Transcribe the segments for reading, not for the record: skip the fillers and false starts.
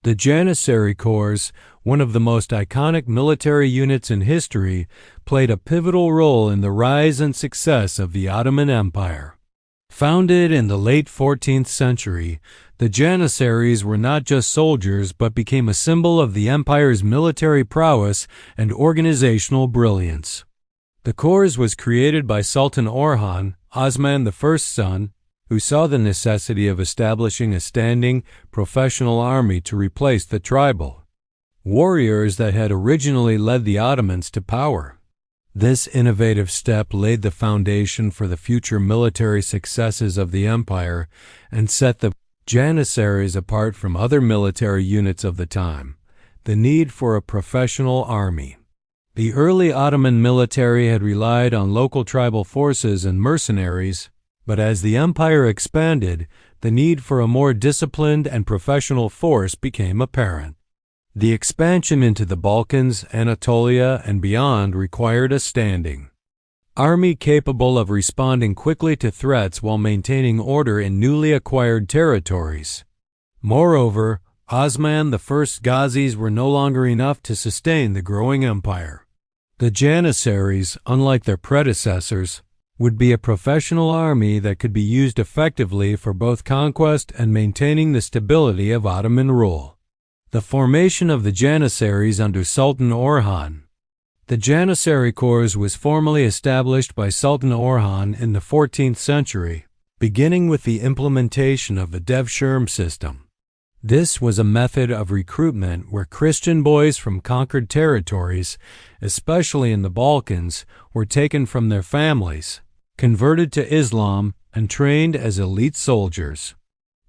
The Janissary Corps, one of the most iconic military units in history, played a pivotal role in the rise and success of the Ottoman Empire. Founded in the late 14th century, the Janissaries were not just soldiers but became a symbol of the empire's military prowess and organizational brilliance. The corps was created by Sultan Orhan, Osman I's son, who saw the necessity of establishing a standing, professional army to replace the tribal warriors that had originally led the Ottomans to power. This innovative step laid the foundation for the future military successes of the empire and set the Janissaries apart from other military units of the time. The need for a professional army. The early Ottoman military had relied on local tribal forces and mercenaries, but as the empire expanded, the need for a more disciplined and professional force became apparent. The expansion into the Balkans, Anatolia, and beyond required a standing army capable of responding quickly to threats while maintaining order in newly acquired territories. Moreover, Osman I's Ghazis were no longer enough to sustain the growing empire. The Janissaries, unlike their predecessors, would be a professional army that could be used effectively for both conquest and maintaining the stability of Ottoman rule. The formation of the Janissaries under Sultan Orhan. The Janissary Corps was formally established by Sultan Orhan in the 14th century, beginning with the implementation of the Devshirme system. This was a method of recruitment where Christian boys from conquered territories, especially in the Balkans, were taken from their families, converted to Islam, and trained as elite soldiers.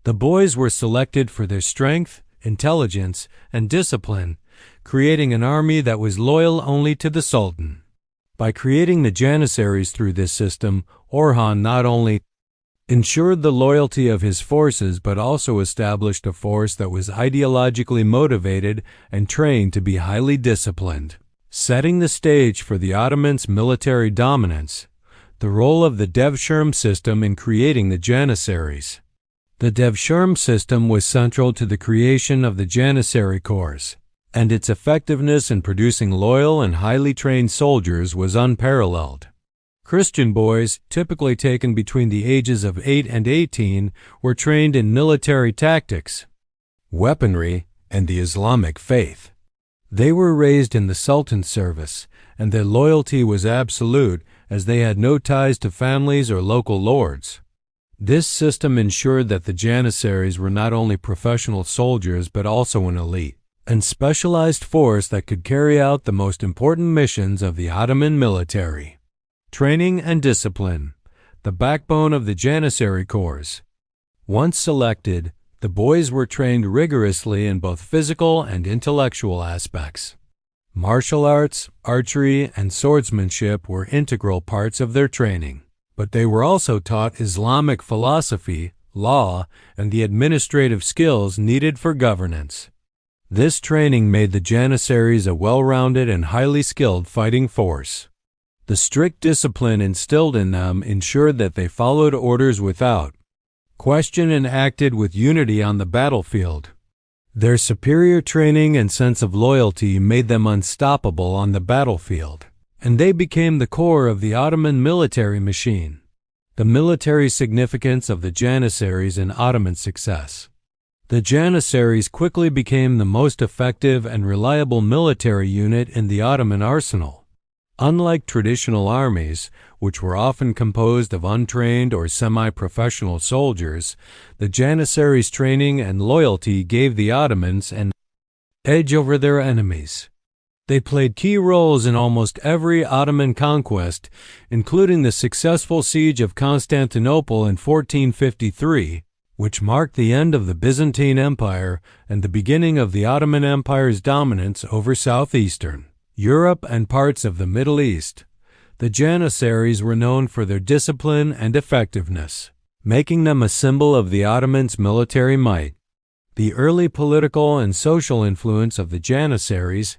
The boys were selected for their strength, intelligence, and discipline, creating an army that was loyal only to the Sultan. By creating the Janissaries through this system, Orhan not only ensured the loyalty of his forces but also established a force that was ideologically motivated and trained to be highly disciplined. Setting the stage for the Ottomans' military dominance. The role of the Devshirme system in creating the Janissaries. The Devshirme system was central to the creation of the Janissary Corps, and its effectiveness in producing loyal and highly trained soldiers was unparalleled. Christian boys, typically taken between the ages of 8 and 18, were trained in military tactics, weaponry, and the Islamic faith. They were raised in the Sultan's service, and their loyalty was absolute as they had no ties to families or local lords. This system ensured that the Janissaries were not only professional soldiers but also an elite and specialized force that could carry out the most important missions of the Ottoman military. Training and discipline, the backbone of the Janissary Corps. Once selected, the boys were trained rigorously in both physical and intellectual aspects. Martial arts, archery, and swordsmanship were integral parts of their training, but they were also taught Islamic philosophy, law, and the administrative skills needed for governance. This training made the Janissaries a well-rounded and highly skilled fighting force. The strict discipline instilled in them ensured that they followed orders without question and acted with unity on the battlefield. Their superior training and sense of loyalty made them unstoppable on the battlefield, and they became the core of the Ottoman military machine. The military significance of the Janissaries in Ottoman success. The Janissaries quickly became the most effective and reliable military unit in the Ottoman arsenal. Unlike traditional armies, which were often composed of untrained or semi-professional soldiers, the Janissaries' training and loyalty gave the Ottomans an edge over their enemies. They played key roles in almost every Ottoman conquest, including the successful siege of Constantinople in 1453, which marked the end of the Byzantine Empire and the beginning of the Ottoman Empire's dominance over southeastern Europe and parts of the Middle East. The Janissaries were known for their discipline and effectiveness, making them a symbol of the Ottomans' military might. The early political and social influence of the Janissaries.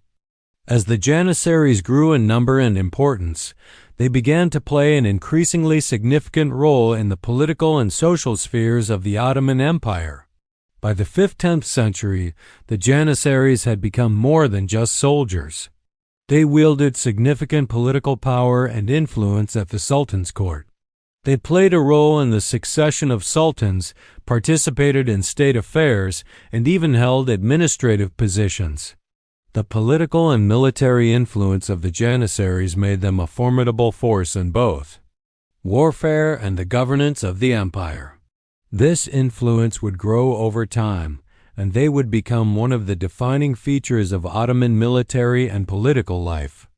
As the Janissaries grew in number and importance, they began to play an increasingly significant role in the political and social spheres of the Ottoman Empire. By the 5th–10th century, the Janissaries had become more than just soldiers. They wielded significant political power and influence at the Sultan's court. They played a role in the succession of sultans, participated in state affairs, and even held administrative positions. The political and military influence of the Janissaries made them a formidable force in both warfare and the governance of the empire. This influence would grow over time, and they would become one of the defining features of Ottoman military and political life.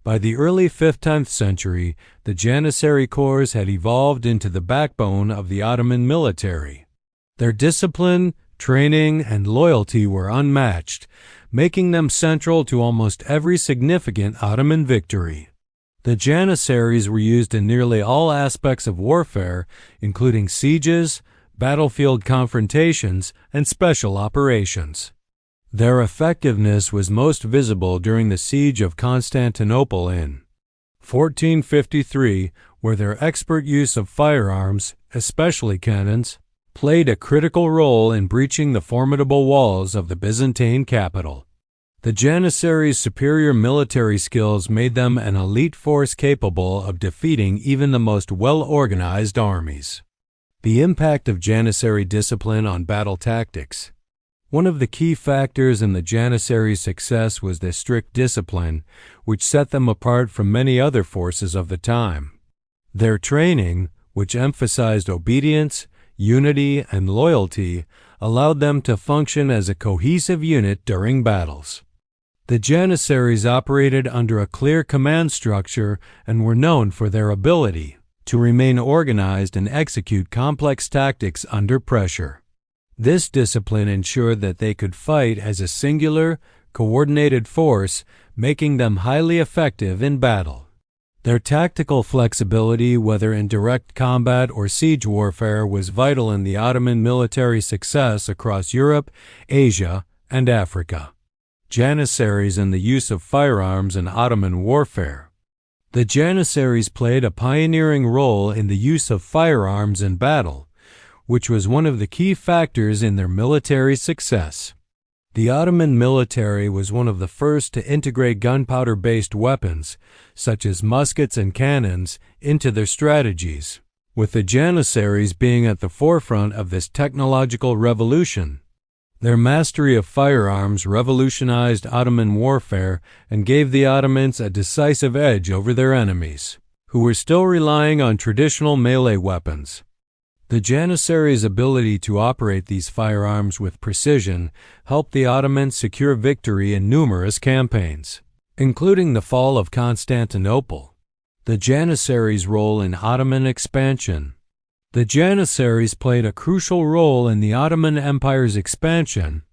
By the early 5th–10th century, the Janissary Corps had evolved into the backbone of the Ottoman military. Their discipline, training, and loyalty were unmatched, making them central to almost every significant Ottoman victory. The Janissaries were used in nearly all aspects of warfare, including sieges, battlefield confrontations, and special operations. Their effectiveness was most visible during the siege of Constantinople in 1453, where their expert use of firearms, especially cannons, played a critical role in breaching the formidable walls of the Byzantine capital. The Janissaries' superior military skills made them an elite force capable of defeating even the most well-organized armies. The impact of Janissary discipline on battle tactics. One of the key factors in the Janissaries' success was their strict discipline, which set them apart from many other forces of the time. Their training, which emphasized obedience, unity, and loyalty, allowed them to function as a cohesive unit during battles. The Janissaries operated under a clear command structure and were known for their ability to remain organized and execute complex tactics under pressure. This discipline ensured that they could fight as a singular, coordinated force, making them highly effective in battle. Their tactical flexibility, whether in direct combat or siege warfare, was vital in the Ottoman military success across Europe, Asia, and Africa. Janissaries and the use of firearms in Ottoman warfare. The Janissaries played a pioneering role in the use of firearms in battle, which was one of the key factors in their military success. The Ottoman military was one of the first to integrate gunpowder-based weapons, such as muskets and cannons, into their strategies, with the Janissaries being at the forefront of this technological revolution. Their mastery of firearms revolutionized Ottoman warfare and gave the Ottomans a decisive edge over their enemies, who were still relying on traditional melee weapons. The Janissaries' ability to operate these firearms with precision helped the Ottomans secure victory in numerous campaigns, including the fall of Constantinople. The Janissaries' role in Ottoman expansion. The Janissaries played a crucial role in the Ottoman Empire's expansion,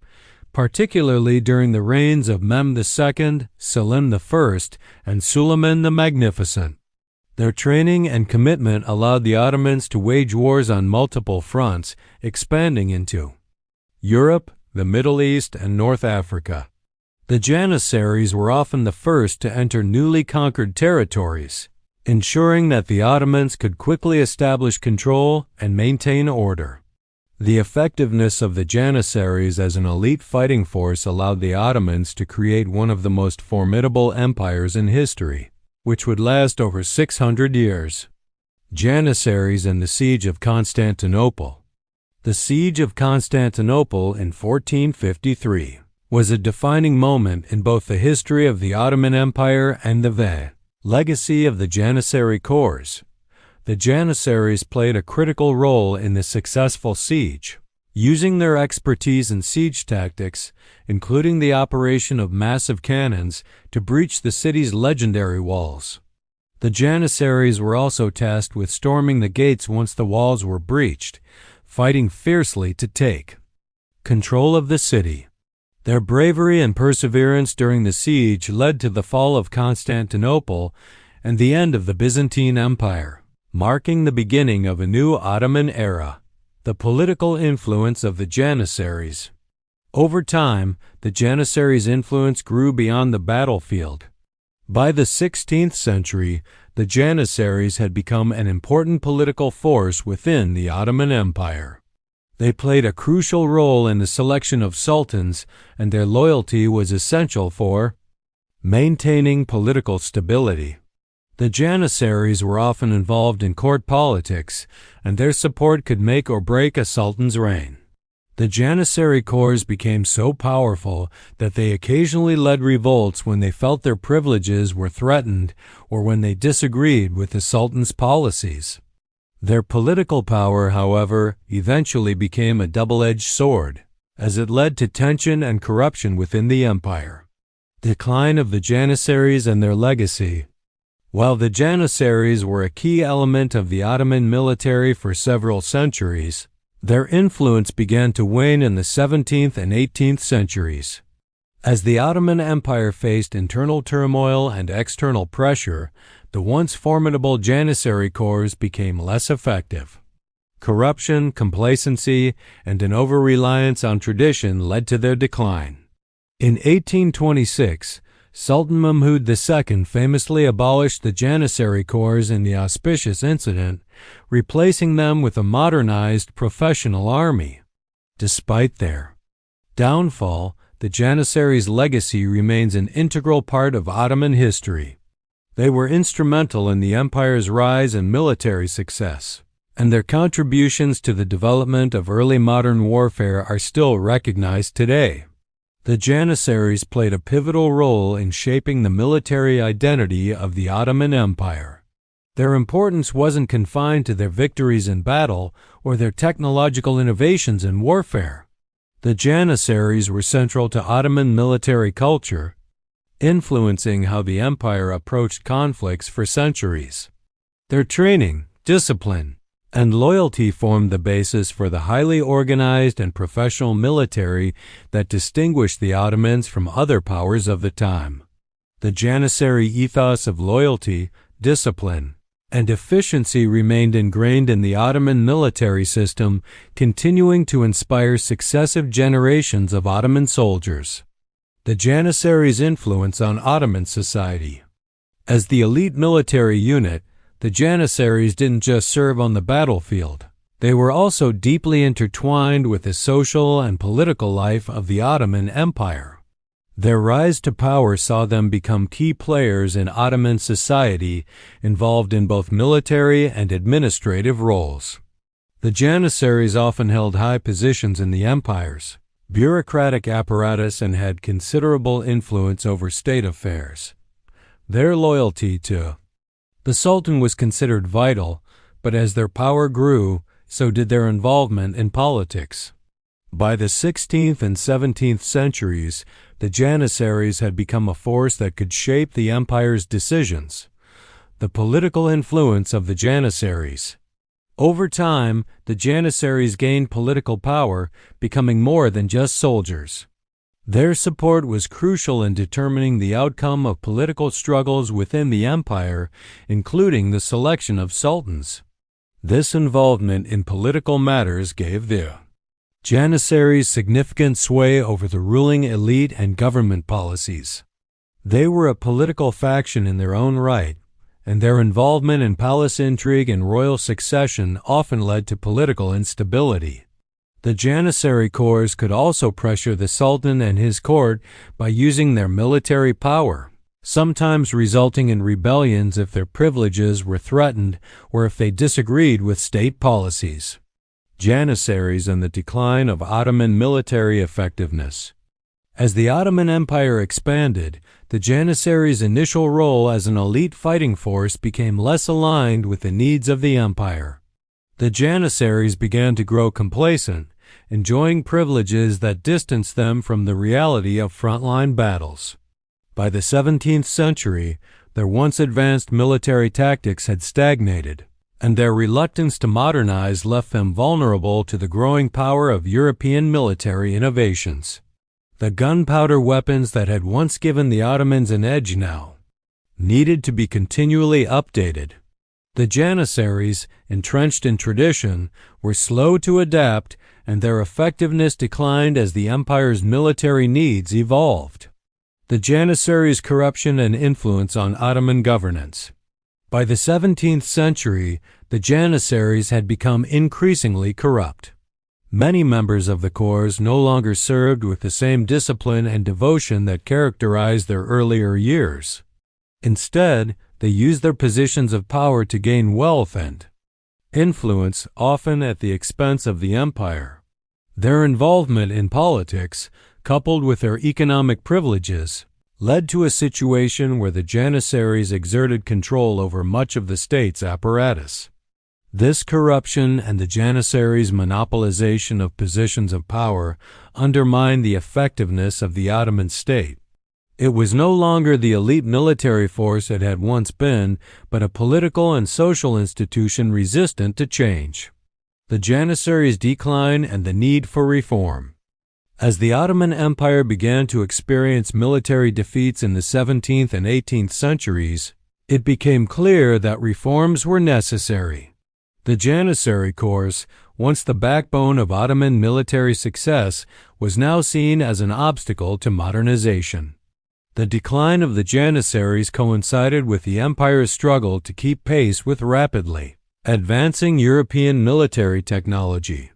particularly during the reigns of Mehmed II, Selim I, and Suleiman the Magnificent. Their training and commitment allowed the Ottomans to wage wars on multiple fronts, expanding into Europe, the Middle East, and North Africa. The Janissaries were often the first to enter newly conquered territories, ensuring that the Ottomans could quickly establish control and maintain order. The effectiveness of the Janissaries as an elite fighting force allowed the Ottomans to create one of the most formidable empires in history, which would last over 600 years. Janissaries and the Siege of Constantinople. The Siege of Constantinople in 1453 was a defining moment in both the history of the Ottoman Empire and the legacy of the Janissary Corps. The Janissaries played a critical role in the successful siege, using their expertise in siege tactics, including the operation of massive cannons, to breach the city's legendary walls. The Janissaries were also tasked with storming the gates once the walls were breached, fighting fiercely to take control of the city. Their bravery and perseverance during the siege led to the fall of Constantinople and the end of the Byzantine Empire, marking the beginning of a new Ottoman era. The political influence of the Janissaries. Over time, the Janissaries' influence grew beyond the battlefield. By the 16th century, the Janissaries had become an important political force within the Ottoman Empire. They played a crucial role in the selection of sultans, and their loyalty was essential for maintaining political stability. The Janissaries were often involved in court politics, and their support could make or break a sultan's reign. The Janissary Corps became so powerful that they occasionally led revolts when they felt their privileges were threatened or when they disagreed with the sultan's policies. Their political power, however, eventually became a double-edged sword, as it led to tension and corruption within the empire. Decline of the Janissaries and their legacy. While the Janissaries were a key element of the Ottoman military for several centuries, their influence began to wane in the 17th and 18th centuries. As the Ottoman Empire faced internal turmoil and external pressure, the once formidable Janissary Corps became less effective. Corruption, complacency, and an over-reliance on tradition led to their decline. In 1826, Sultan Mahmud II famously abolished the Janissary Corps in the auspicious incident, replacing them with a modernized professional army. Despite their downfall, the Janissaries' legacy remains an integral part of Ottoman history. They were instrumental in the empire's rise and military success, and their contributions to the development of early modern warfare are still recognized today. The Janissaries played a pivotal role in shaping the military identity of the Ottoman Empire. Their importance wasn't confined to their victories in battle or their technological innovations in warfare. The Janissaries were central to Ottoman military culture, influencing how the empire approached conflicts for centuries. Their training, discipline, and loyalty formed the basis for the highly organized and professional military that distinguished the Ottomans from other powers of the time. The Janissary ethos of loyalty, discipline, and efficiency remained ingrained in the Ottoman military system, continuing to inspire successive generations of Ottoman soldiers. The Janissaries' influence on Ottoman society. As the elite military unit, the Janissaries didn't just serve on the battlefield. They were also deeply intertwined with the social and political life of the Ottoman Empire. Their rise to power saw them become key players in Ottoman society, involved in both military and administrative roles. The Janissaries often held high positions in the empire's bureaucratic apparatus and had considerable influence over state affairs. Their loyalty to the Sultan was considered vital, but as their power grew, so did their involvement in politics. By the 16th and 17th centuries, the Janissaries had become a force that could shape the empire's decisions. The political influence of the Janissaries. Over time, the Janissaries gained political power, becoming more than just soldiers. Their support was crucial in determining the outcome of political struggles within the empire, including the selection of sultans. This involvement in political matters gave the Janissaries significant sway over the ruling elite and government policies. They were a political faction in their own right, and their involvement in palace intrigue and royal succession often led to political instability. The Janissary Corps could also pressure the Sultan and his court by using their military power, sometimes resulting in rebellions if their privileges were threatened or if they disagreed with state policies. Janissaries and the decline of Ottoman military effectiveness. As the Ottoman Empire expanded, the Janissaries' initial role as an elite fighting force became less aligned with the needs of the empire. The Janissaries began to grow complacent, enjoying privileges that distanced them from the reality of frontline battles. By the 17th century, their once advanced military tactics had stagnated, and their reluctance to modernize left them vulnerable to the growing power of European military innovations. The gunpowder weapons that had once given the Ottomans an edge now needed to be continually updated. The Janissaries, entrenched in tradition, were slow to adapt, and their effectiveness declined as the empire's military needs evolved. The Janissaries' corruption and influence on Ottoman governance. By the 17th century, the Janissaries had become increasingly corrupt. Many members of the corps no longer served with the same discipline and devotion that characterized their earlier years. Instead, they used their positions of power to gain wealth and influence, often at the expense of the empire. Their involvement in politics, coupled with their economic privileges, led to a situation where the Janissaries exerted control over much of the state's apparatus. This corruption and the Janissaries' monopolization of positions of power undermined the effectiveness of the Ottoman state. It was no longer the elite military force it had once been, but a political and social institution resistant to change. The Janissaries' decline and the need for reform. As the Ottoman Empire began to experience military defeats in the 17th and 18th centuries, it became clear that reforms were necessary. The Janissary Corps, once the backbone of Ottoman military success, was now seen as an obstacle to modernization. The decline of the Janissaries coincided with the empire's struggle to keep pace with rapidly advancing European military technology.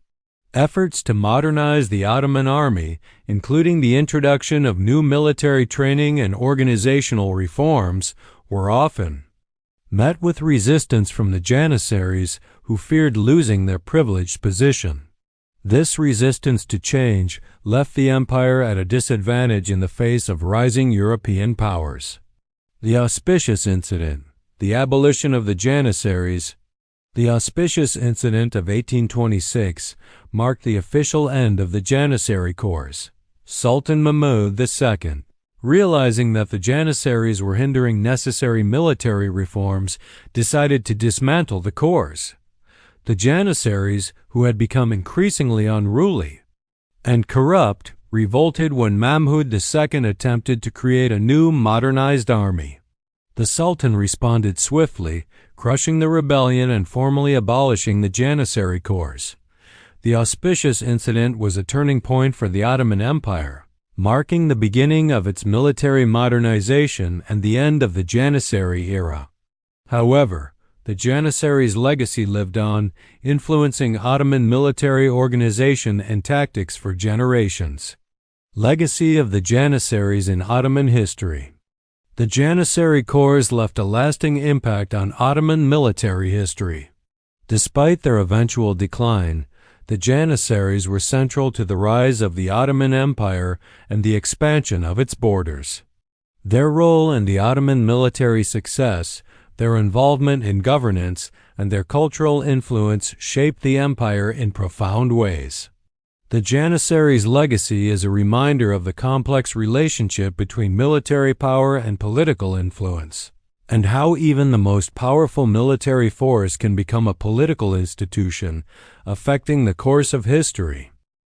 Efforts to modernize the Ottoman army, including the introduction of new military training and organizational reforms, were often met with resistance from the Janissaries, who feared losing their privileged position. This resistance to change left the empire at a disadvantage in the face of rising European powers. The auspicious incident, the abolition of the Janissaries. The auspicious incident of 1826 marked the official end of the Janissary Corps. Sultan Mahmud II, realizing that the Janissaries were hindering necessary military reforms, decided to dismantle the corps. The Janissaries, who had become increasingly unruly and corrupt, revolted when Mahmud II attempted to create a new modernized army. The Sultan responded swiftly, crushing the rebellion and formally abolishing the Janissary Corps. The auspicious incident was a turning point for the Ottoman Empire, marking the beginning of its military modernization and the end of the Janissary era. However, the Janissaries' legacy lived on, influencing Ottoman military organization and tactics for generations. Legacy of the Janissaries in Ottoman history. The Janissary Corps left a lasting impact on Ottoman military history. Despite their eventual decline, the Janissaries were central to the rise of the Ottoman Empire and the expansion of its borders. Their role in the Ottoman military success, their involvement in governance, and their cultural influence shaped the empire in profound ways. The Janissaries' legacy is a reminder of the complex relationship between military power and political influence, and how even the most powerful military force can become a political institution, affecting the course of history.